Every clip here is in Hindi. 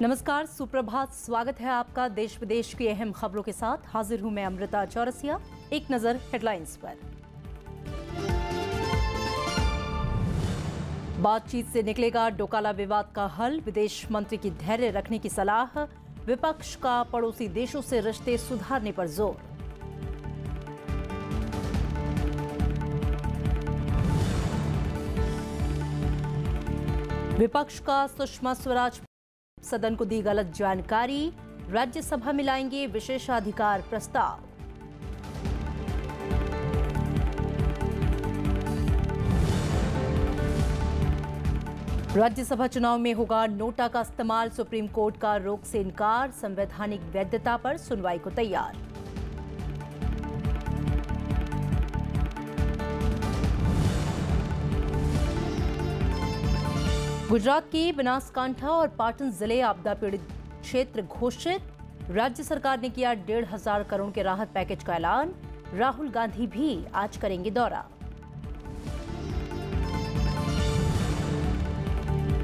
नमस्कार, सुप्रभात। स्वागत है आपका देश विदेश की अहम खबरों के साथ। हाजिर हूं मैं अमृता चौरसिया। एक नजर हेडलाइंस पर। बातचीत से निकलेगा डोकाला विवाद का हल, विदेश मंत्री की धैर्य रखने की सलाह। विपक्ष का पड़ोसी देशों से रिश्ते सुधारने पर जोर। विपक्ष का सुषमा स्वराज सदन को दी गलत जानकारी, राज्यसभा में लाएंगे विशेषाधिकार प्रस्ताव। राज्यसभा चुनाव में होगा नोटा का इस्तेमाल, सुप्रीम कोर्ट का रोक से इनकार, संवैधानिक वैधता पर सुनवाई को तैयार। गुजरात के बनासकांठा और पाटन जिले आपदा पीड़ित क्षेत्र घोषित, राज्य सरकार ने किया 1,500 करोड़ के राहत पैकेज का ऐलान। राहुल गांधी भी आज करेंगे दौरा।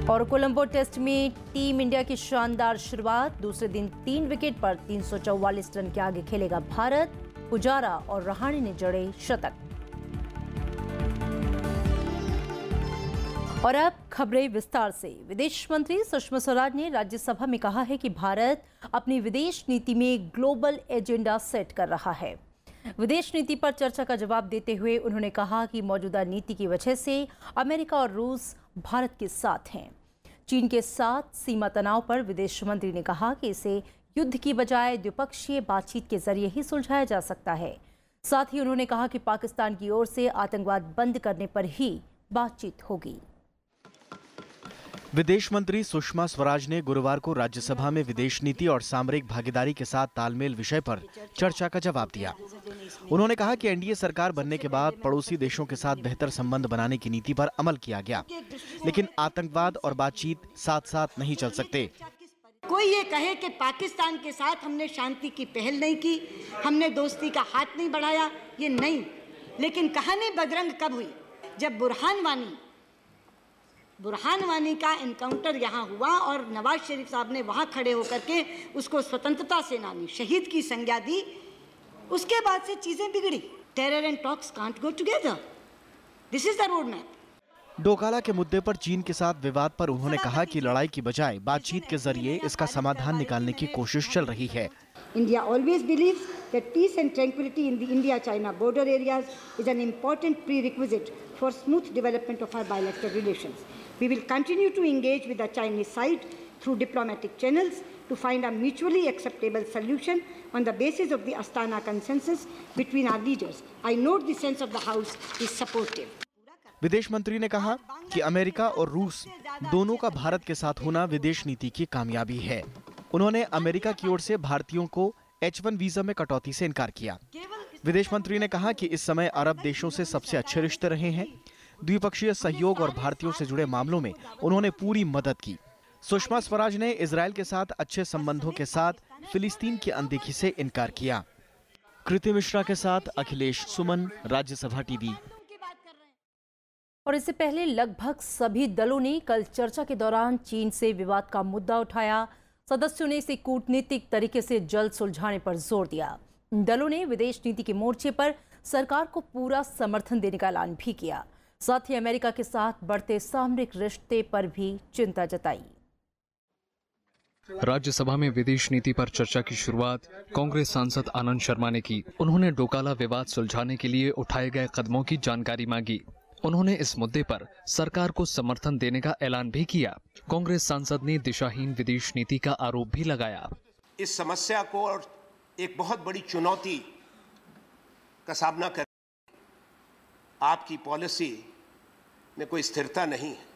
और कोलंबो टेस्ट में टीम इंडिया की शानदार शुरुआत, दूसरे दिन 3 विकेट पर 344 रन के आगे खेलेगा भारत। पुजारा और रहाणे ने जड़े शतक। और अब खबरें विस्तार से। विदेश मंत्री सुषमा स्वराज ने राज्यसभा में कहा है कि भारत अपनी विदेश नीति में ग्लोबल एजेंडा सेट कर रहा है। विदेश नीति पर चर्चा का जवाब देते हुए उन्होंने कहा कि मौजूदा नीति की वजह से अमेरिका और रूस भारत के साथ हैं। चीन के साथ सीमा तनाव पर विदेश मंत्री ने कहा कि इसे युद्ध की बजाय द्विपक्षीय बातचीत के जरिए ही सुलझाया जा सकता है। साथ ही उन्होंने कहा कि पाकिस्तान की ओर से आतंकवाद बंद करने पर ही बातचीत होगी। विदेश मंत्री सुषमा स्वराज ने गुरुवार को राज्यसभा में विदेश नीति और सामरिक भागीदारी के साथ तालमेल विषय पर चर्चा का जवाब दिया। उन्होंने कहा कि एनडीए सरकार बनने के बाद पड़ोसी देशों के साथ बेहतर संबंध बनाने की नीति पर अमल किया गया, लेकिन आतंकवाद और बातचीत साथ साथ नहीं चल सकते। कोई ये कहे कि पाकिस्तान के साथ हमने शांति की पहल नहीं की, हमने दोस्ती का हाथ नहीं बढ़ाया, ये नहीं। लेकिन कहानी बदरंग कब हुई? जब बुरहान वानी का एनकाउंटर यहाँ हुआ और नवाज शरीफ साहब ने वहाँ खड़े होकर के उसको स्वतंत्रता सेनानी शहीद की संज्ञा दी। उसके बाद से चीजें बिगड़ी। Terror and talks can't go together. This is the road map. Doklam के मुद्दे पर चीन के साथ विवाद पर उन्होंने कहा कि लड़ाई की बजाय बातचीत के जरिए इसका समाधान निकालने की कोशिश चल रही है। India always believes that peace and tranquility in the India-China border areas is an important prerequisite for smooth development of our bilateral relations. We will continue to engage with the Chinese side through diplomatic channels to find a mutually acceptable solution on the basis of the Astana consensus between our leaders. I note the sense of the House is supportive. विदेश मंत्री ने कहा कि अमेरिका और रूस दोनों का भारत के साथ होना विदेश नीति की कामयाबी है। उन्होंने अमेरिका की ओर से भारतीयों को H1 वीजा में कटौती से इनकार किया। विदेश मंत्री ने कहा कि इस समय अरब देशों से सबसे अच्छे रिश्ते रहे हैं। द्विपक्षीय सहयोग और भारतीयों से जुड़े मामलों में उन्होंने पूरी मदद की। सुषमा स्वराज ने इजरायल के साथ अच्छे संबंधों के साथ फिलिस्तीन की अनदेखी से इनकार किया। कृति मिश्रा के साथ अखिलेश सुमन, राज्यसभा टीवी। और इससे पहले लगभग सभी दलों ने कल चर्चा के दौरान चीन से विवाद का मुद्दा उठाया। सदस्यों ने इसे कूटनीतिक तरीके से जल्द सुलझाने पर जोर दिया। दलों ने विदेश नीति के मोर्चे पर सरकार को पूरा समर्थन देने का ऐलान भी किया। साथ ही अमेरिका के साथ बढ़ते सामरिक रिश्ते पर भी चिंता जताई। राज्यसभा में विदेश नीति पर चर्चा की शुरुआत कांग्रेस सांसद आनंद शर्मा ने की। उन्होंने डोकाला विवाद सुलझाने के लिए उठाए गए कदमों की जानकारी मांगी। उन्होंने इस मुद्दे पर सरकार को समर्थन देने का ऐलान भी किया। कांग्रेस सांसद ने दिशाहीन विदेश नीति का आरोप भी लगाया। इस समस्या को और एक बहुत बड़ी चुनौती का सामना कर आपकी पॉलिसी में कोई स्थिरता नहीं है।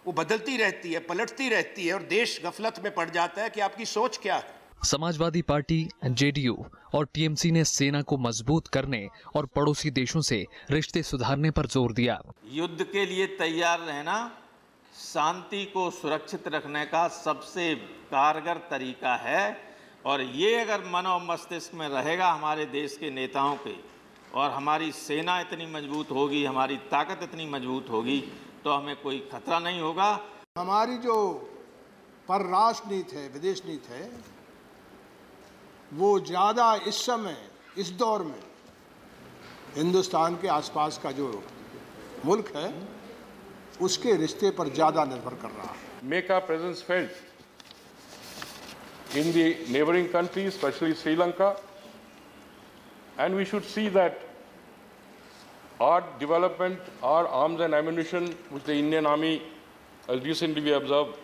वो बदलती रहती है, पलटती रहती है और देश गफलत में पड़ जाता है कि आपकी सोच क्या है। समाजवादी पार्टी, जेडीयू और टीएमसी ने सेना को मजबूत करने और पड़ोसी देशों से रिश्ते सुधारने पर जोर दिया। युद्ध के लिए तैयार रहना शांति को सुरक्षित रखने का सबसे कारगर तरीका है और ये अगर मन और मस्तिष्क में रहेगा हमारे देश के नेताओं के, और हमारी सेना इतनी मजबूत होगी, हमारी ताकत इतनी मजबूत होगी, तो हमें कोई खतरा नहीं होगा। हमारी जो परराष्ट्र नीति है, विदेश नीति है, वो ज़्यादा इस समय, इस दौर में हिंदुस्तान के आसपास का जो मुल्क है उसके रिश्ते पर ज़्यादा निर्भर कर रहा है। Make our presence felt in the neighboring countries, especially Sri Lanka, and we should see that our development, our arms and ammunition, which the Indian Army recently we observed.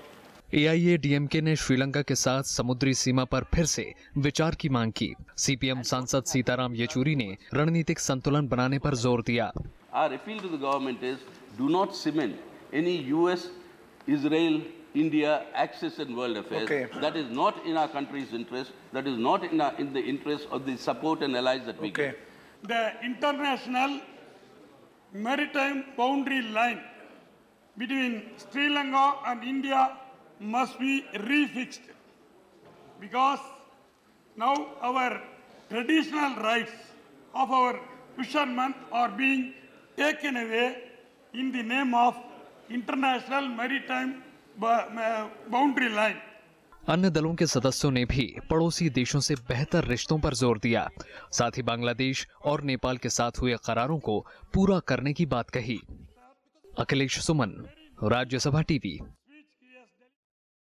AIADMK ने श्रीलंका के साथ समुद्री सीमा पर फिर से विचार की मांग की। CPM सांसद सीताराम येचूरी ने रणनीतिक संतुलन बनाने पर जोर दिया। Our appeal to the government is do not cement any US, Israel, India access in world affairs. Okay. That is not in our country's interest. That is not in the interest of the support and allies that we get. The international maritime boundary line between Sri Lanka and India must be refixed, because now our traditional rights of our fishermen are being taken away in the name of international maritime boundary line. अन्य दलों के सदस्यों ने भी पड़ोसी देशों से बेहतर रिश्तों पर जोर दिया। साथ ही बांग्लादेश और नेपाल के साथ हुए करारों को पूरा करने की बात कही। अखिलेश सुमन, राज्यसभा टीवी।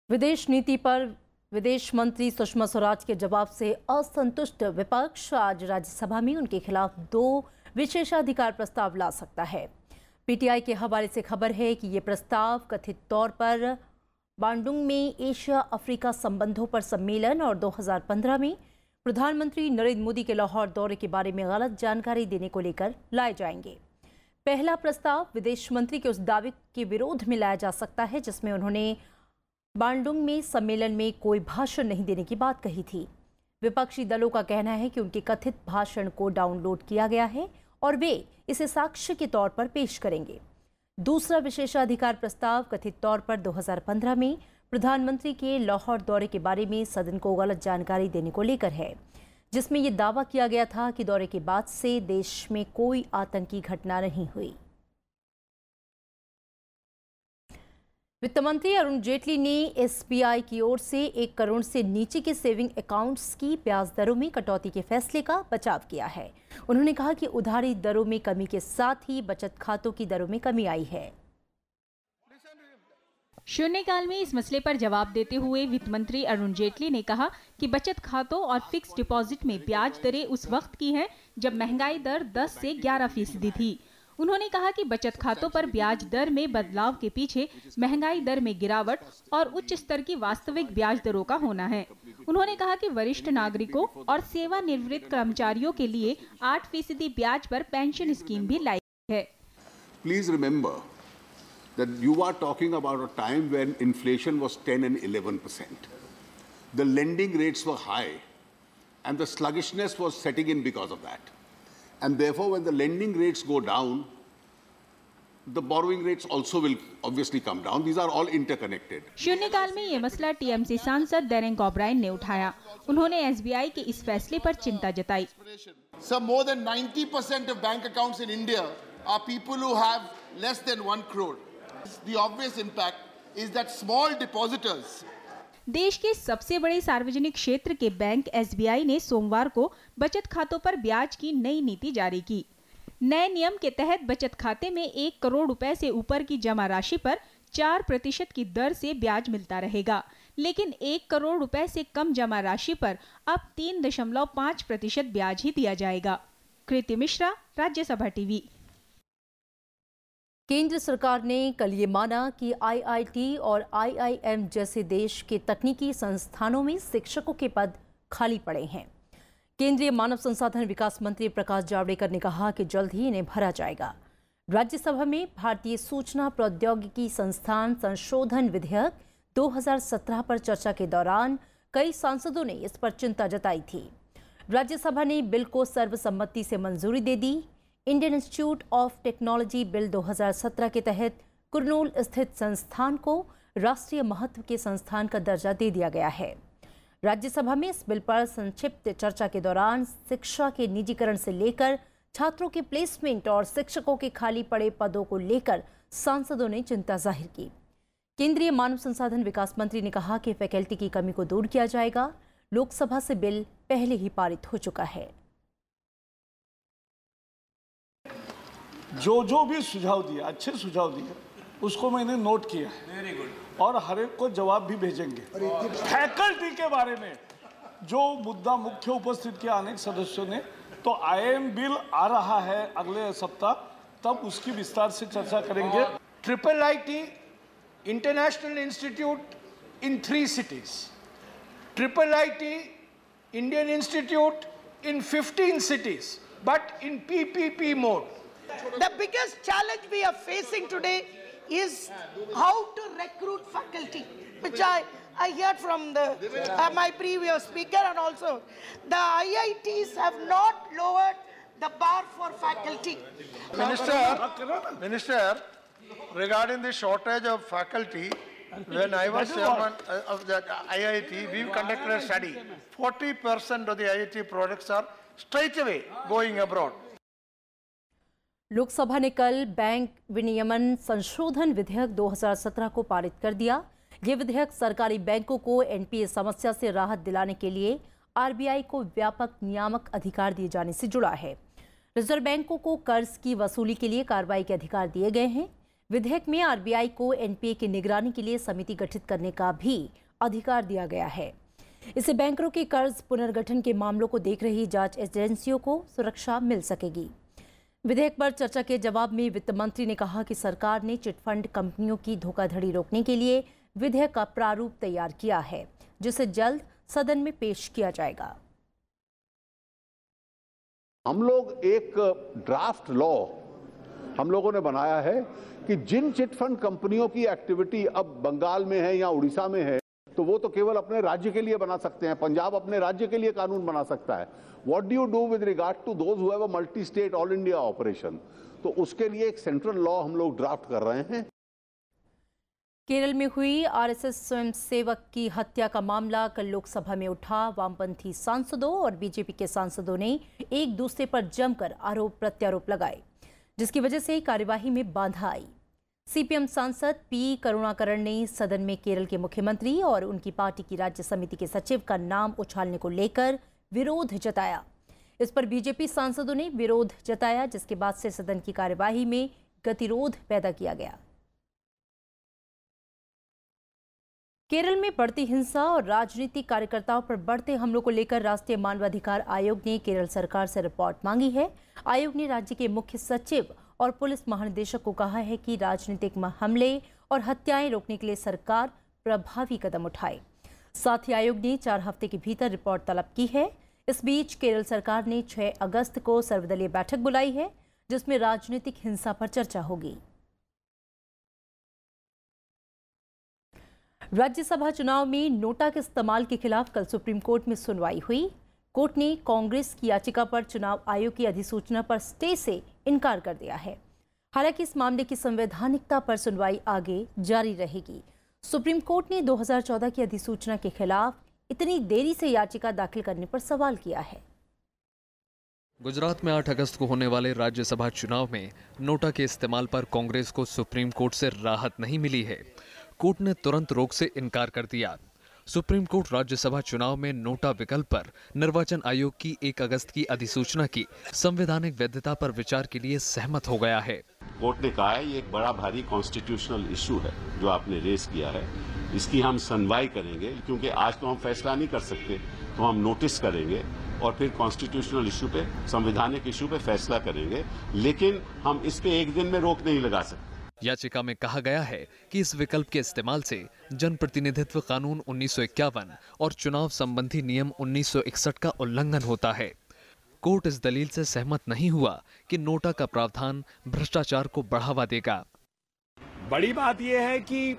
विदेश नीति पर विदेश मंत्री सुषमा स्वराज के जवाब से असंतुष्ट विपक्ष आज राज्यसभा में उनके खिलाफ 2 विशेषाधिकार प्रस्ताव ला सकता है। पीटीआई के हवाले से खबर है कि ये प्रस्ताव कथित तौर पर बांडुंग में एशिया अफ्रीका संबंधों पर सम्मेलन और 2015 में प्रधानमंत्री नरेंद्र मोदी के लाहौर दौरे के बारे में गलत जानकारी देने को लेकर लाए जाएंगे। पहला प्रस्ताव विदेश मंत्री के उस दावे के विरोध में लाया जा सकता है जिसमें उन्होंने बांडुंग में सम्मेलन में कोई भाषण नहीं देने की बात कही थी। विपक्षी दलों का कहना है कि उनके कथित भाषण को डाउनलोड किया गया है और वे इसे साक्ष्य के तौर पर पेश करेंगे। दूसरा विशेषाधिकार प्रस्ताव कथित तौर पर 2015 में प्रधानमंत्री के लाहौर दौरे के बारे में सदन को गलत जानकारी देने को लेकर है, जिसमें यह दावा किया गया था कि दौरे के बाद से देश में कोई आतंकी घटना नहीं हुई। वित्त मंत्री अरुण जेटली ने एसबीआई की ओर से 1 करोड़ से नीचे के सेविंग अकाउंट्स की ब्याज दरों में कटौती के फैसले का बचाव किया है। उन्होंने कहा कि उधारी दरों में कमी के साथ ही बचत खातों की दरों में कमी आई है। शून्यकाल में इस मसले पर जवाब देते हुए वित्त मंत्री अरुण जेटली ने कहा कि बचत खातों और फिक्स डिपॉजिट में ब्याज दरें उस वक्त की हैं जब महंगाई दर 10 से 11% थी। उन्होंने कहा कि बचत खातों पर ब्याज दर में बदलाव के पीछे महंगाई दर में गिरावट और उच्च स्तर की वास्तविक ब्याज दरों का होना है। उन्होंने कहा कि वरिष्ठ नागरिकों और सेवानिवृत्त कर्मचारियों के लिए 8% ब्याज पर पेंशन स्कीम भी लाई है। Please remember that you are talking about a time when inflation was 10 and 11%. The lending rates were high and the sluggishness was setting in because of that. And therefore, when the lending rates go down, the borrowing rates also will obviously come down. These are all interconnected. शून्यकाल में ये मसला टीएमसी सांसद डेरेक ओब्रायन ने उठाया। उन्होंने एसबीआई के इस फैसले पर चिंता जताई। So more than 90% of bank accounts in India are people who have less than 1 crore. The obvious impact is that small depositors. देश के सबसे बड़े सार्वजनिक क्षेत्र के बैंक एसबीआई ने सोमवार को बचत खातों पर ब्याज की नई नीति जारी की। नए नियम के तहत बचत खाते में 1 करोड़ रुपए से ऊपर की जमा राशि पर 4% की दर से ब्याज मिलता रहेगा, लेकिन 1 करोड़ रुपए से कम जमा राशि पर अब 3.5% ब्याज ही दिया जाएगा। कृति मिश्रा, राज्यसभा टीवी। केंद्र सरकार ने कल ये माना कि आईआईटी और आईआईएम जैसे देश के तकनीकी संस्थानों में शिक्षकों के पद खाली पड़े हैं। केंद्रीय मानव संसाधन विकास मंत्री प्रकाश जावड़ेकर ने कहा कि जल्द ही इन्हें भरा जाएगा। राज्यसभा में भारतीय सूचना प्रौद्योगिकी संस्थान संशोधन विधेयक 2017 पर चर्चा के दौरान कई सांसदों ने इस पर चिंता जताई थी। राज्यसभा ने बिल को सर्वसम्मति से मंजूरी दे दी। Indian Institute of Technology bill 2017 के तहत कुरनूल स्थित संस्थान को राष्ट्रीय महत्व के संस्थान का दर्जा दे दिया गया है। राज्यसभा में इस बिल पर संक्षिप्त चर्चा के दौरान शिक्षा के निजीकरण से लेकर छात्रों के प्लेसमेंट और शिक्षकों के खाली पड़े पदों को लेकर सांसदों ने चिंता जाहिर की। केंद्रीय मानव संसाधन विकास मंत्री ने कहा कि फैकल्टी की कमी को दूर किया जाएगा। लोकसभा से बिल पहले ही पारित हो चुका है। जो भी सुझाव दिया, अच्छे सुझाव दिए, उसको मैंने नोट किया है। Very good. और हर एक को जवाब भी भेजेंगे। फैकल्टी के बारे में जो मुद्दा मुख्य उपस्थित किया अनेक सदस्यों ने, तो IIM बिल आ रहा है अगले सप्ताह, तब उसकी विस्तार से चर्चा करेंगे। IIIT International Institute in 3 cities. IIIT Indian Institute in 15 cities, but in PPP mode. The biggest challenge we are facing today is how to recruit faculty, which I heard from my previous speaker, and also the IITs have not lowered the bar for faculty. Minister, regarding the shortage of faculty, when I was chairman of the IIT, we conducted a study. 40% of the IIT products are straight away going abroad. Lok Sabha ने कल बैंक विनियमन संशोधन विधेयक 2017 को पारित कर दिया। ये विधेयक सरकारी बैंकों को एनपीए समस्या से राहत दिलाने के लिए आरबीआई को व्यापक नियामक अधिकार दिए जाने से जुड़ा है। रिजर्व बैंकों को कर्ज की वसूली के लिए कार्रवाई के अधिकार दिए गए हैं। विधेयक में आरबीआई को एनपीए की निगरानी के लिए समिति गठित करने का भी अधिकार दिया गया है। इससे बैंकरों के कर्ज पुनर्गठन के मामलों को देख रही जांच एजेंसियों को सुरक्षा मिल सकेगी। विधेयक पर चर्चा के जवाब में वित्त मंत्री ने कहा कि सरकार ने चिटफंड कंपनियों की धोखाधड़ी रोकने के लिए विधेयक का प्रारूप तैयार किया है, जिसे जल्द सदन में पेश किया जाएगा। हम लोग एक ड्राफ्ट लॉ हम लोगों ने बनाया है कि जिन चिटफंड कंपनियों की एक्टिविटी अब बंगाल में है या उड़ीसा में है, तो वो तो केवल अपने राज्य के लिए बना सकते हैं। पंजाब अपने राज्य के लिए कानून बना सकता है। What do you do with regard to those who have a multi state all India operation? तो उसके लिए एक सेंट्रल लॉ हम लोग ड्राफ्ट कर रहे हैं। केरल में हुई आरएसएस स्वयंसेवक की हत्या का मामला कल लोकसभा में उठा। वामपंथी सांसदों और बीजेपी के सांसदों ने एक दूसरे पर जमकर आरोप प्रत्यारोप लगाए, जिसकी वजह से कार्यवाही में बाधा आई। सीपीएम सांसद पी करुणाकरण ने सदन में केरल के मुख्यमंत्री और उनकी पार्टी की राज्य समिति के सचिव का नाम उछालने को लेकर विरोध जताया। इस पर बीजेपी सांसदों ने विरोध जताया, जिसके बाद से सदन की कार्यवाही में गतिरोध पैदा किया गया। केरल में बढ़ती हिंसा और राजनीतिक कार्यकर्ताओं पर बढ़ते हमलों को लेकर राष्ट्रीय मानवाधिकार आयोग ने केरल सरकार से रिपोर्ट मांगी है। आयोग ने राज्य के मुख्य सचिव और पुलिस महानिदेशक को कहा है कि राजनीतिक हमले और हत्याएं रोकने के लिए सरकार प्रभावी कदम उठाए। साथ ही आयोग ने 4 हफ्ते के भीतर रिपोर्ट तलब की है। इस बीच केरल सरकार ने 6 अगस्त को सर्वदलीय बैठक बुलाई है, जिसमें राजनीतिक हिंसा पर चर्चा होगी। राज्यसभा चुनाव में नोटा के इस्तेमाल के खिलाफ कल सुप्रीम कोर्ट में सुनवाई हुई। कोर्ट ने कांग्रेस की याचिका पर चुनाव आयोग की अधिसूचना पर स्टे से इनकार कर दिया है। हालांकि इस मामले की संवैधानिकता पर सुनवाई आगे जारी रहेगी। सुप्रीम कोर्ट ने 2014 की अधिसूचना के खिलाफ इतनी देरी से याचिका दाखिल करने पर सवाल किया है। गुजरात में 8 अगस्त को होने वाले राज्यसभा चुनाव में नोटा के इस्तेमाल पर कांग्रेस को सुप्रीम कोर्ट से राहत नहीं मिली है। कोर्ट ने तुरंत रोक से इनकार कर दिया। सुप्रीम कोर्ट राज्यसभा चुनाव में नोटा विकल्प पर निर्वाचन आयोग की 1 अगस्त की अधिसूचना की संवैधानिक वैधता पर विचार के लिए सहमत हो गया है। कोर्ट ने कहा है ये एक बड़ा भारी कॉन्स्टिट्यूशनल इशू है जो आपने रेज किया है, इसकी हम सुनवाई करेंगे, क्योंकि आज तो हम फैसला नहीं कर सकते, तो हम नोटिस करेंगे और फिर कॉन्स्टिट्यूशनल इशू पे, संवैधानिक इशू पे फैसला करेंगे, लेकिन हम इस पे एक दिन में रोक नहीं लगा सकते। याचिका में कहा गया है कि इस विकल्प के इस्तेमाल से जनप्रतिनिधित्व कानून 1951 और चुनाव संबंधी नियम 1961 का उल्लंघन होता है। कोर्ट इस दलील से सहमत नहीं हुआ कि नोटा का प्रावधान भ्रष्टाचार को बढ़ावा देगा। बड़ी बात यह है कि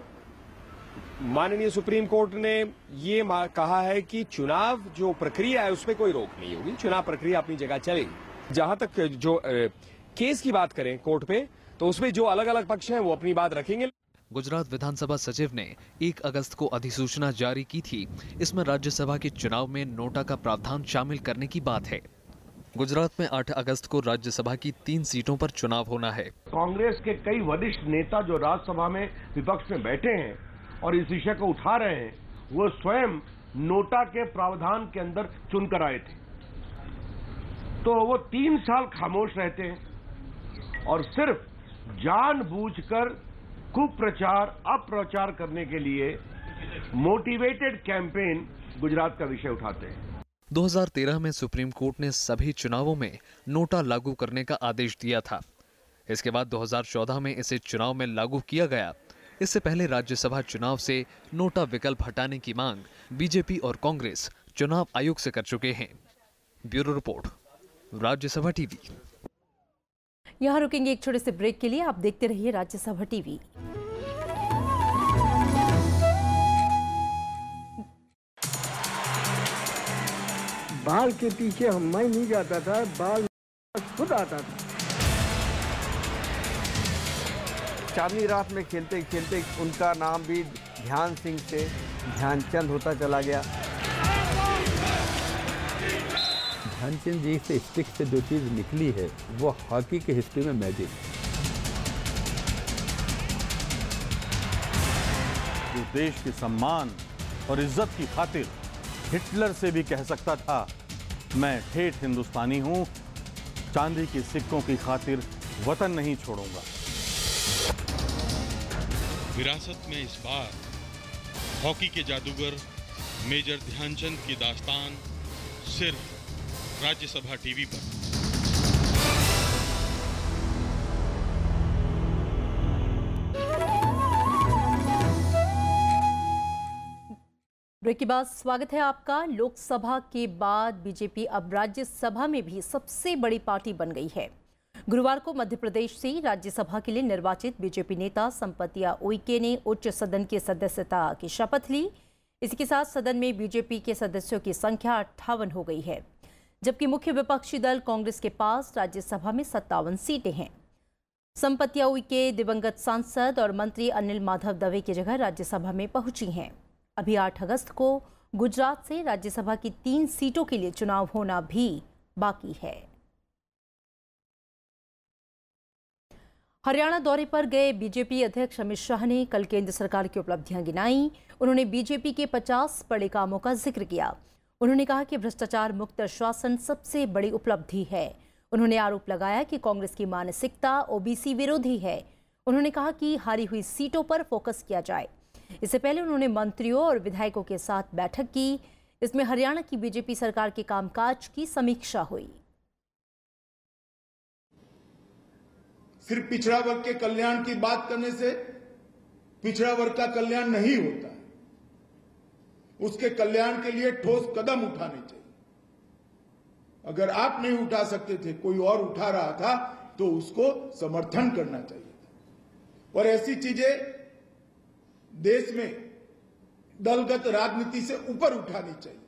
माननीय सुप्रीम कोर्ट ने ये कहा है कि चुनाव जो प्रक्रिया है उसमें कोई रोक नहीं होगी, चुनाव प्रक्रिया अपनी जगह चलेगी। जहां तक जो केस की बात करें कोर्ट पे, तो उसमें जो अलग अलग पक्ष हैं वो अपनी बात रखेंगे। गुजरात विधानसभा सचिव ने 1 अगस्त को अधिसूचना जारी की थी। इसमें राज्यसभा के चुनाव में नोटा का प्रावधान शामिल करने की बात है। गुजरात में 8 अगस्त को राज्यसभा की 3 सीटों पर चुनाव होना है। कांग्रेस के कई वरिष्ठ नेता जो राज्यसभा में विपक्ष में बैठे हैं और इस विषय को उठा रहे हैं, वो स्वयं नोटा के प्रावधान के अंदर चुनकर आए थे। तो वो 3 साल खामोश रहते हैं और सिर्फ जानबूझकर कुप्रचार, अपप्रचार करने के लिए मोटिवेटेड कैंपेन गुजरात का विषय उठाते हैं। 2013 में सुप्रीम कोर्ट ने सभी चुनावों में नोटा लागू करने का आदेश दिया था। इसके बाद 2014 में इसे चुनाव में लागू किया गया। इससे पहले राज्यसभा चुनाव से नोटा विकल्प हटाने की मांग बीजेपी और कांग्रेस चुनाव आयोग से कर चुके हैं। Bureau report, Rajya Sabha TV. यहाँ रुकेंगे एक छोटे से ब्रेक के लिए। आप देखते रहिए राज्यसभा टीवी। बाल के पीछे मैं नहीं जाता था, बाल खुद आता था। चांदनी रात में खेलते खेलते उनका नाम भी ध्यान सिंह से ध्यानचंद होता चला गया। ध्यानचंद जी से स्टिक से जो चीज़ निकली है वो हॉकी के हिस्ट्री में मैजिक। जो देश के सम्मान और इज्जत की खातिर हिटलर से भी कह सकता था मैं ठेठ हिंदुस्तानी हूं, चांदी के सिक्कों की खातिर वतन नहीं छोड़ूंगा। विरासत में इस बार हॉकी के जादूगर मेजर ध्यानचंद की दास्तान सिर्फ राज्यसभा टीवी पर। ब्रेक के बाद स्वागत है आपका। लोकसभा के बाद बीजेपी अब राज्यसभा में भी सबसे बड़ी पार्टी बन गई है। गुरुवार को मध्य प्रदेश से राज्यसभा के लिए निर्वाचित बीजेपी नेता संपतिया उइके ने उच्च सदन की सदस्यता की शपथ ली। इसके साथ सदन में बीजेपी के सदस्यों की संख्या 58 हो गई है, जबकि मुख्य विपक्षी दल कांग्रेस के पास राज्यसभा में 57 सीटें हैं। संपतिया उइके दिवंगत सांसद और मंत्री अनिल माधव दवे की जगह राज्यसभा में पहुंची हैं। अभी 8 अगस्त को गुजरात से राज्यसभा की 3 सीटों के लिए चुनाव होना भी बाकी है। हरियाणा दौरे पर गए बीजेपी अध्यक्ष अमित शाह ने कल केंद्र सरकार की उपलब्धियां गिनाई। उन्होंने बीजेपी के 50 बड़े कामों का जिक्र किया। उन्होंने कहा कि भ्रष्टाचार मुक्त शासन सबसे बड़ी उपलब्धि है। उन्होंने आरोप लगाया कि कांग्रेस की मानसिकता ओबीसी विरोधी है। उन्होंने कहा कि हारी हुई सीटों पर फोकस किया जाए। इससे पहले उन्होंने मंत्रियों और विधायकों के साथ बैठक की। इसमें हरियाणा की बीजेपी सरकार के कामकाज की समीक्षा हुई। सिर्फ पिछड़ा वर्ग के कल्याण की बात करने से पिछड़ा वर्ग का कल्याण नहीं होता है। उसके कल्याण के लिए ठोस कदम उठाने चाहिए। अगर आप नहीं उठा सकते थे, कोई और उठा रहा था, तो उसको समर्थन करना चाहिए था। और ऐसी चीजें देश में दलगत राजनीति से ऊपर उठानी चाहिए।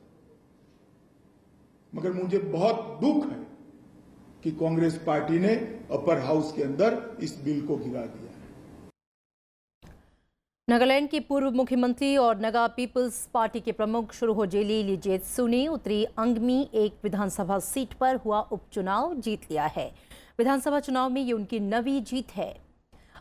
मगर मुझे बहुत दुख है कि कांग्रेस पार्टी ने अपर हाउस के अंदर इस बिल को गिरा दिया। नागालैंड के पूर्व मुख्यमंत्री और नगा पीपल्स पार्टी के प्रमुख शुरुहोजेली लीजेत्सु ने उत्तरी अंगमी एक विधानसभा सीट पर हुआ उपचुनाव जीत लिया है। विधानसभा चुनाव में ये उनकी 9वीं जीत है।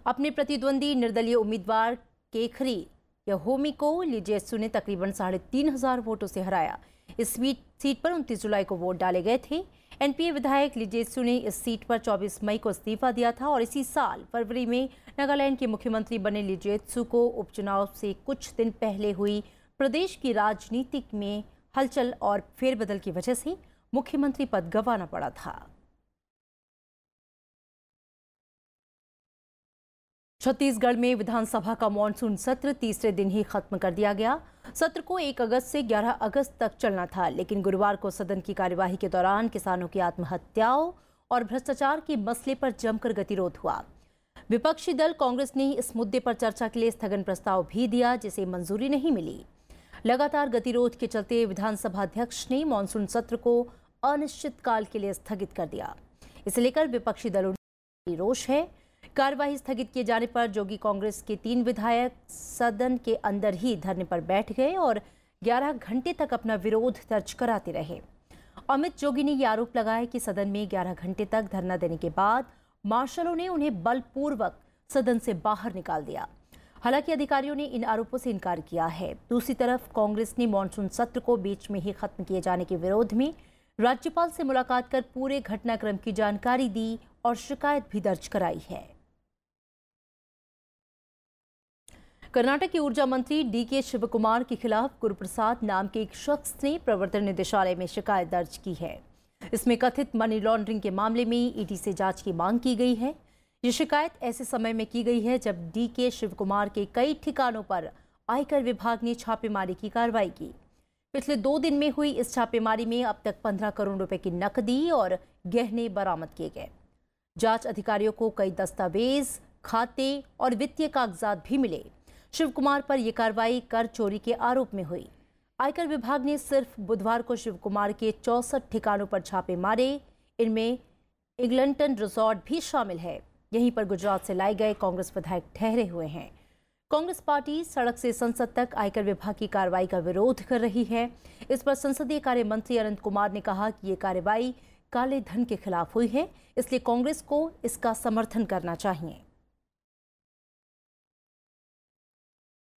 अपने प्रतिद्वंदी निर्दलीय उम्मीदवार केखरी यहोमी को लीजेत्सु ने तकरीबन 3,500 वोटों से हराया। इस सीट पर 29 जुलाई को वोट डाले गए थे। एनपीए विधायक लीजेत्सु ने इस सीट पर 24 मई को इस्तीफा दिया था और इसी साल फरवरी में नागालैंड के मुख्यमंत्री बने लीजेत्सु को उपचुनाव से कुछ दिन पहले हुई प्रदेश की राजनीति में हलचल और फेरबदल की वजह से मुख्यमंत्री पद गंवाना पड़ा था। छत्तीसगढ़ में विधानसभा का मॉनसून सत्र तीसरे दिन ही खत्म कर दिया गया। सत्र को 1 अगस्त से 11 अगस्त तक चलना था, लेकिन गुरुवार को सदन की कार्यवाही के दौरान किसानों की आत्महत्याओं और भ्रष्टाचार के मसले पर जमकर गतिरोध हुआ। विपक्षी दल कांग्रेस ने इस मुद्दे पर चर्चा के लिए स्थगन प्रस्ताव भी दिया, जिसे मंजूरी नहीं मिली। लगातार गतिरोध के चलते विधानसभा अध्यक्ष ने मॉनसून सत्र को अनिश्चितकाल के लिए स्थगित कर दिया। इसे लेकर विपक्षी दलों में रोष है। कार्यवाही स्थगित किए जाने पर जोगी कांग्रेस के 3 विधायक सदन के अंदर ही धरने पर बैठ गए और 11 घंटे तक अपना विरोध दर्ज कराते रहे। अमित जोगी ने यह आरोप लगाया कि सदन में 11 घंटे तक धरना देने के बाद मार्शलों ने उन्हें बलपूर्वक सदन से बाहर निकाल दिया। हालांकि अधिकारियों ने इन आरोपों से इनकार किया है। दूसरी तरफ कांग्रेस ने मॉनसून सत्र को बीच में ही खत्म किए जाने के विरोध में राज्यपाल से मुलाकात कर पूरे घटनाक्रम की जानकारी दी और शिकायत भी दर्ज कराई है। कर्नाटक के ऊर्जा मंत्री डीके शिवकुमार के खिलाफ गुरुप्रसाद नाम के एक शख्स ने प्रवर्तन निदेशालय में शिकायत दर्ज की है। इसमें कथित मनी लॉन्ड्रिंग के मामले में ईडी से जांच की मांग की गई है। ये शिकायत ऐसे समय में की गई है जब डीके शिवकुमार के कई ठिकानों पर आयकर विभाग ने छापेमारी की कार्रवाई की। पिछले 2 दिन में हुई इस छापेमारी में अब तक 15 करोड़ रुपए की नकदी और गहने बरामद किए गए। जांच अधिकारियों को कई दस्तावेज, खाते और वित्तीय कागजात भी मिले। शिवकुमार पर यह कार्रवाई कर चोरी के आरोप में हुई। आयकर विभाग ने सिर्फ बुधवार को शिवकुमार के 64 ठिकानों पर छापे मारे। इनमें इग्लंटन रिजॉर्ट भी शामिल है। यहीं पर गुजरात से लाए गए कांग्रेस विधायक ठहरे हुए हैं। कांग्रेस पार्टी सड़क से संसद तक आयकर विभाग की कार्रवाई का विरोध कर रही है। इस पर संसदीय कार्य मंत्री अनंत कुमार ने कहा कि ये कार्रवाई काले धन के खिलाफ हुई है, इसलिए कांग्रेस को इसका समर्थन करना चाहिए।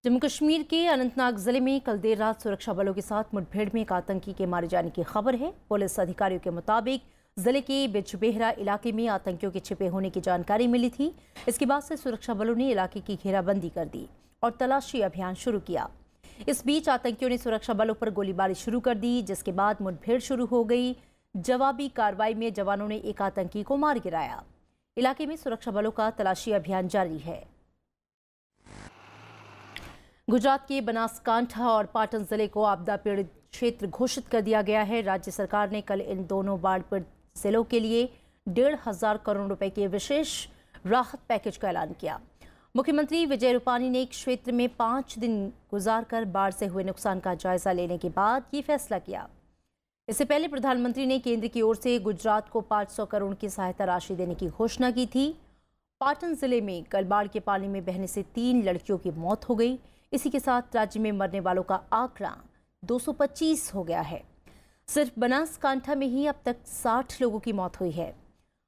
जम्मू कश्मीर के अनंतनाग जिले में कल देर रात सुरक्षा बलों के साथ मुठभेड़ में एक आतंकी के मारे जाने की खबर है। पुलिस अधिकारियों के मुताबिक जिले के बिजबेहरा इलाके में आतंकियों के छिपे होने की जानकारी मिली थी। इसके बाद से सुरक्षा बलों ने इलाके की घेराबंदी कर दी और तलाशी अभियान शुरू किया। इस बीच आतंकियों ने सुरक्षा बलों पर गोलीबारी शुरू कर दी, जिसके बाद मुठभेड़ शुरू हो गई। जवाबी कार्रवाई में जवानों ने एक आतंकी को मार गिराया। इलाके में सुरक्षा बलों का तलाशी अभियान जारी है। गुजरात के बनासकांठा और पाटन जिले को आपदा पीड़ित क्षेत्र घोषित कर दिया गया है। राज्य सरकार ने कल इन दोनों बाढ़ पीड़ित जिलों के लिए 1,500 करोड़ रुपए के विशेष राहत पैकेज का ऐलान किया। मुख्यमंत्री विजय रूपानी ने क्षेत्र में 5 दिन गुजारकर बाढ़ से हुए नुकसान का जायजा लेने के बाद ये फैसला किया। इससे पहले प्रधानमंत्री ने केंद्र की ओर से गुजरात को 500 करोड़ की सहायता राशि देने की घोषणा की थी। पाटन जिले में कल बाढ़ के पानी में बहने से 3 लड़कियों की मौत हो गई। इसी के साथ राज्य में मरने वालों का आंकड़ा 225 हो गया है। सिर्फ बनासकांठा में ही अब तक 60 लोगों की मौत हुई है।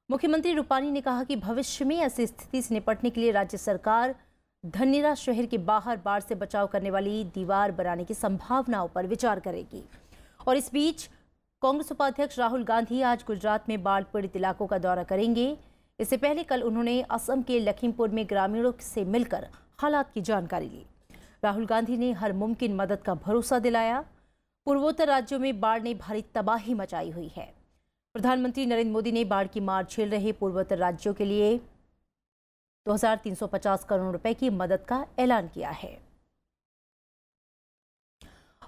मुख्यमंत्री रूपानी ने कहा कि भविष्य में ऐसी स्थिति से निपटने के लिए राज्य सरकार धन्यरा शहर के बाहर बाढ़ से बचाव करने वाली दीवार बनाने की संभावनाओं पर विचार करेगी। और इस बीच कांग्रेस उपाध्यक्ष राहुल गांधी आज गुजरात में बाढ़ पीड़ित इलाकों का दौरा करेंगे। इससे पहले कल उन्होंने असम के लखीमपुर में ग्रामीणों से मिलकर हालात की जानकारी ली। राहुल गांधी ने हर मुमकिन मदद का भरोसा दिलाया। पूर्वोत्तर राज्यों में बाढ़ ने भारी तबाही मचाई हुई है। प्रधानमंत्री नरेंद्र मोदी ने बाढ़ की मार झेल रहे पूर्वोत्तर राज्यों के लिए 2,350 करोड़ रुपए की मदद का ऐलान किया है।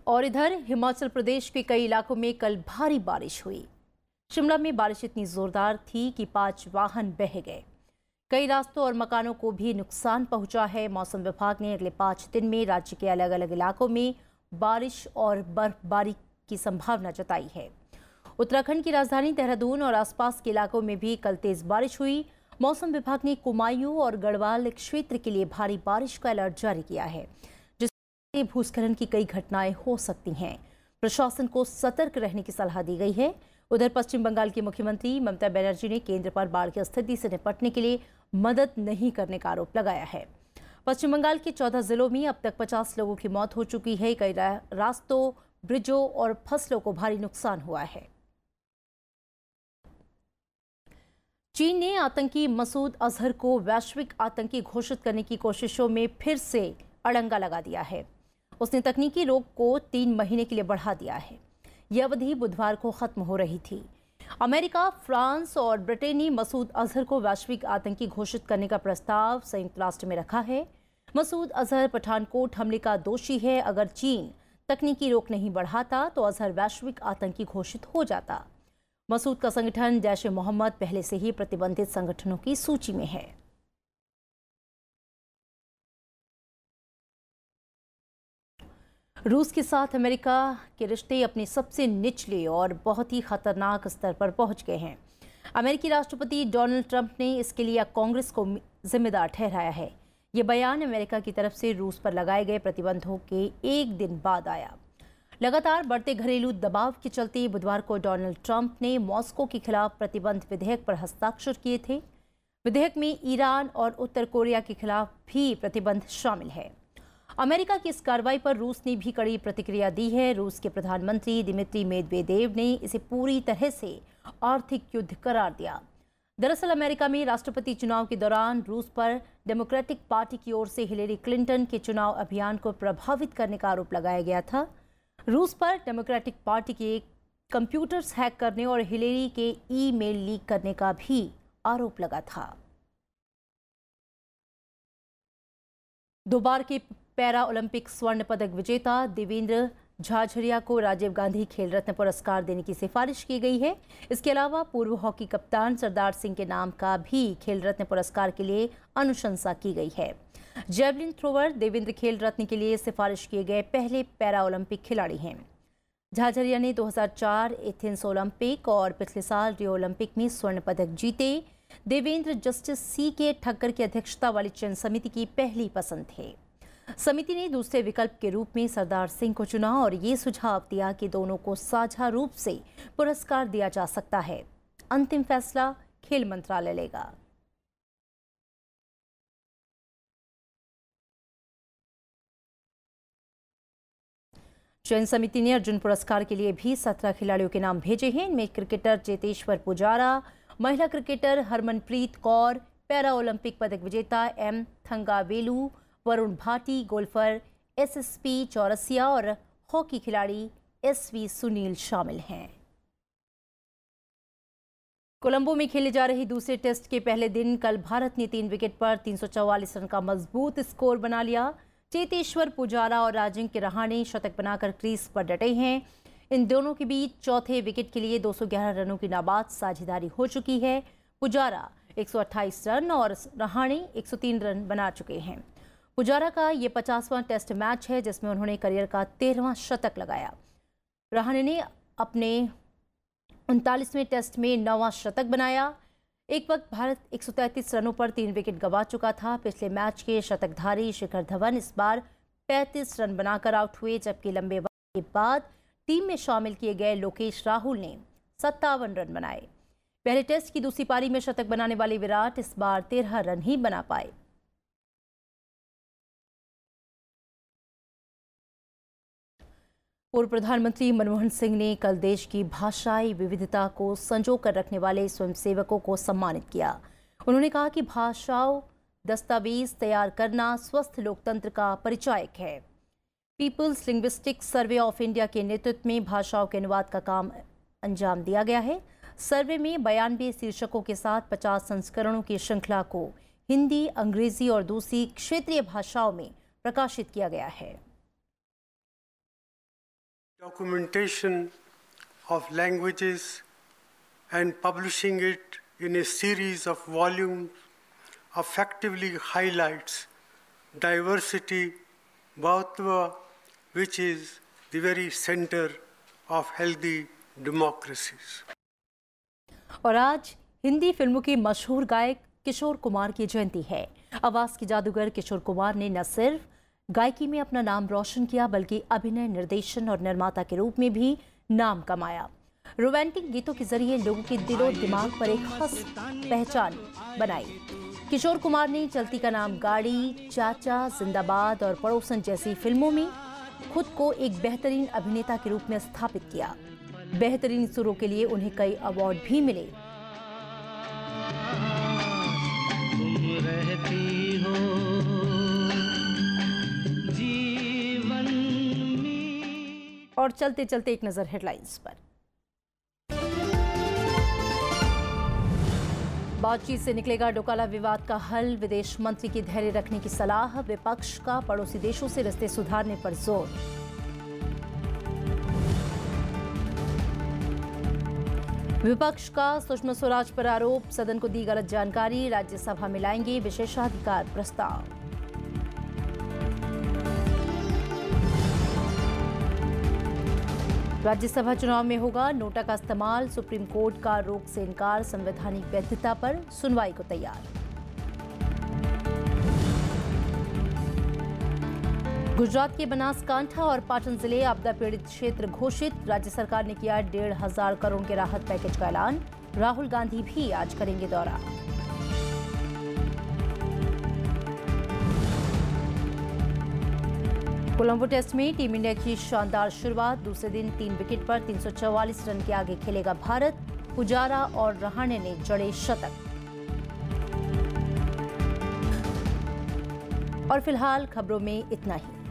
और इधर हिमाचल प्रदेश के कई इलाकों में कल भारी बारिश हुई। शिमला में बारिश इतनी जोरदार थी कि 5 वाहन बह गए। कई रास्तों और मकानों को भी नुकसान पहुंचा है। मौसम विभाग ने अगले 5 दिन में राज्य के अलग अलग इलाकों में बारिश और बर्फबारी की संभावना जताई है। उत्तराखंड की राजधानी देहरादून और आसपास के इलाकों में भी कल तेज बारिश हुई। मौसम विभाग ने कुमायूं और गढ़वाल क्षेत्र के लिए भारी बारिश का अलर्ट जारी किया है, जिससे भूस्खलन की कई घटनाएं हो सकती हैं। प्रशासन को सतर्क रहने की सलाह दी गई है। उधर पश्चिम बंगाल की मुख्यमंत्री ममता बनर्जी ने केंद्र पर बाढ़ की स्थिति से निपटने के लिए मदद नहीं करने का आरोप लगाया है। पश्चिम बंगाल के 14 जिलों में अब तक 50 लोगों की मौत हो चुकी है। कई रास्तों, ब्रिजों और फसलों को भारी नुकसान हुआ है। चीन ने आतंकी मसूद अजहर को वैश्विक आतंकी घोषित करने की कोशिशों में फिर से अड़ंगा लगा दिया है। उसने तकनीकी रोक को 3 महीने के लिए बढ़ा दिया है। यह अवधि बुधवार को खत्म हो रही थी। अमेरिका, फ्रांस और ब्रिटेन ने मसूद अजहर को वैश्विक आतंकी घोषित करने का प्रस्ताव संयुक्त राष्ट्र में रखा है। मसूद अजहर पठानकोट हमले का दोषी है। अगर चीन तकनीकी रोक नहीं बढ़ाता तो अजहर वैश्विक आतंकी घोषित हो जाता। मसूद का संगठन जैश ए मोहम्मद पहले से ही प्रतिबंधित संगठनों की सूची में है। रूस के साथ अमेरिका के रिश्ते अपने सबसे निचले और बहुत ही खतरनाक स्तर पर पहुंच गए हैं। अमेरिकी राष्ट्रपति डोनाल्ड ट्रंप ने इसके लिए कांग्रेस को जिम्मेदार ठहराया है। ये बयान अमेरिका की तरफ से रूस पर लगाए गए प्रतिबंधों के 1 दिन बाद आया। लगातार बढ़ते घरेलू दबाव के चलते बुधवार को डोनाल्ड ट्रंप ने मॉस्को के खिलाफ प्रतिबंध विधेयक पर हस्ताक्षर किए थे। विधेयक में ईरान और उत्तर कोरिया के खिलाफ भी प्रतिबंध शामिल है। अमेरिका की इस कार्रवाई पर रूस ने भी कड़ी प्रतिक्रिया दी है। रूस के प्रधानमंत्री दिमित्री मेदवेदेव ने इसे पूरी तरह से आर्थिक युद्ध करार दिया। दरअसल अमेरिका में राष्ट्रपति चुनाव के दौरान रूस पर डेमोक्रेटिक पार्टी की ओर से हिलेरी क्लिंटन के चुनाव अभियान को प्रभावित करने का आरोप लगाया गया था। रूस पर डेमोक्रेटिक पार्टी के कंप्यूटर्स हैक करने और हिलेरी के ईमेल लीक करने का भी आरोप लगा था। 2 बार के पैरा ओलंपिक स्वर्ण पदक विजेता देवेंद्र झाझरिया को राजीव गांधी खेल रत्न पुरस्कार देने की सिफारिश की गई है। इसके अलावा पूर्व हॉकी कप्तान सरदार सिंह के नाम का भी खेल रत्न पुरस्कार के लिए अनुशंसा की गई है। जैवलिन थ्रोवर देवेंद्र खेल रत्न के लिए सिफारिश किए गए पहले पैरा ओलंपिक खिलाड़ी हैं। झाझरिया ने 2004 एथेंस ओलंपिक और पिछले साल रियो ओलंपिक में स्वर्ण पदक जीते। देवेंद्र जस्टिस CK ठक्कर की अध्यक्षता वाली चयन समिति की पहली पसंद थे। समिति ने दूसरे विकल्प के रूप में सरदार सिंह को चुना और ये सुझाव दिया कि दोनों को साझा रूप से पुरस्कार दिया जा सकता है। अंतिम फैसला खेल मंत्रालय लेगा। चयन समिति ने अर्जुन पुरस्कार के लिए भी 17 खिलाड़ियों के नाम भेजे हैं। इनमें क्रिकेटर चेतेश्वर पुजारा, महिला cricketer Harmanpreet Kaur, para Olympic पदक विजेता M Thangavelu, Varun Bhati, golfer SSP Chaurasia और हॉकी खिलाड़ी SV सुनील शामिल हैं। कोलंबो में खेले जा रही दूसरे टेस्ट के पहले दिन कल भारत ने 3 विकेट पर 344 रन का मजबूत स्कोर बना लिया। चेतेश्वर पुजारा और अजिंक्य रहाणे शतक बनाकर क्रीज पर डटे हैं। इन दोनों के बीच चौथे विकेट के लिए 211 रनों की नाबाद साझेदारी हो चुकी है। पुजारा 128 रन और रहाणे 103 रन बना चुके हैं। पुजारा का ये 50वां टेस्ट मैच है जिसमें उन्होंने करियर का 13वां शतक लगाया। रहाणे ने अपने 39वें टेस्ट में 9वां शतक बनाया। एक वक्त भारत 133 रनों पर 3 विकेट गंवा चुका था। पिछले मैच के शतकधारी शिखर धवन इस बार 35 रन बनाकर आउट हुए, जबकि लंबे वक्त के बाद टीम में शामिल किए गए लोकेश राहुल ने 57 रन बनाए। पहले टेस्ट की दूसरी पारी में शतक बनाने वाले विराट इस बार 13 रन ही बना पाए। पूर्व प्रधानमंत्री मनमोहन सिंह ने कल देश की भाषाई विविधता को संजो कर रखने वाले स्वयंसेवकों को सम्मानित किया। उन्होंने कहा कि भाषाओं दस्तावेज तैयार करना स्वस्थ लोकतंत्र का परिचायक है। People's Linguistic Survey of India के नेतृत्व में भाषाओं के अनुवाद का काम अंजाम दिया गया है। सर्वे में 92 शीर्षकों के साथ 50 संस्करणों की श्रृंखला को हिंदी, अंग्रेजी और दूसरी क्षेत्रीय भाषाओं में प्रकाशित किया गया है। Documentation of languages and publishing it in a series of volumes effectively highlights diversity, Bhautva, which is the very center of healthy democracies. और आज हिंदी फिल्मों के मशहूर गायक किशोर कुमार की जयंती है। आवाज के जादूगर किशोर कुमार ने न सिर्फ गायकी में अपना नाम रोशन किया बल्कि अभिनय, निर्देशन और निर्माता के रूप में भी नाम कमाया। रोमांटिक गीतों के जरिए लोगों के दिलो दिमाग पर एक खास पहचान बनाई। किशोर कुमार ने चलती का नाम गाड़ी, चाचा, जिंदाबाद और पड़ोसन जैसी फिल्मों में खुद को एक बेहतरीन अभिनेता के रूप में स्थापित किया। बेहतरीन सुरों के लिए उन्हें कई अवार्ड भी मिले। तुम रहती हो जीवन में। और चलते चलते एक नजर हेडलाइंस पर। बातचीत से निकलेगा डोकाला विवाद का हल, विदेश मंत्री की धैर्य रखने की सलाह, विपक्ष का पड़ोसी देशों से रिश्ते सुधारने पर जोर। विपक्ष का सुषमा स्वराज पर आरोप, सदन को दी गलत जानकारी, राज्यसभा में लाएंगे विशेषाधिकार प्रस्ताव। राज्यसभा चुनाव में होगा नोटा का इस्तेमाल, सुप्रीम कोर्ट का रोक से इनकार संवैधानिक वैधता पर सुनवाई को तैयार। गुजरात के बनासकांठा और पाटन जिले आपदा पीड़ित क्षेत्र घोषित, राज्य सरकार ने किया 1,500 करोड़ के राहत पैकेज का ऐलान, राहुल गांधी भी आज करेंगे दौरा। कोलंबो टेस्ट में टीम इंडिया की शानदार शुरुआत। दूसरे दिन 3 विकेट पर 344 रन के आगे खेलेगा भारत। पुजारा और रहाणे ने जड़े शतक। और फिलहाल खबरों में इतना ही।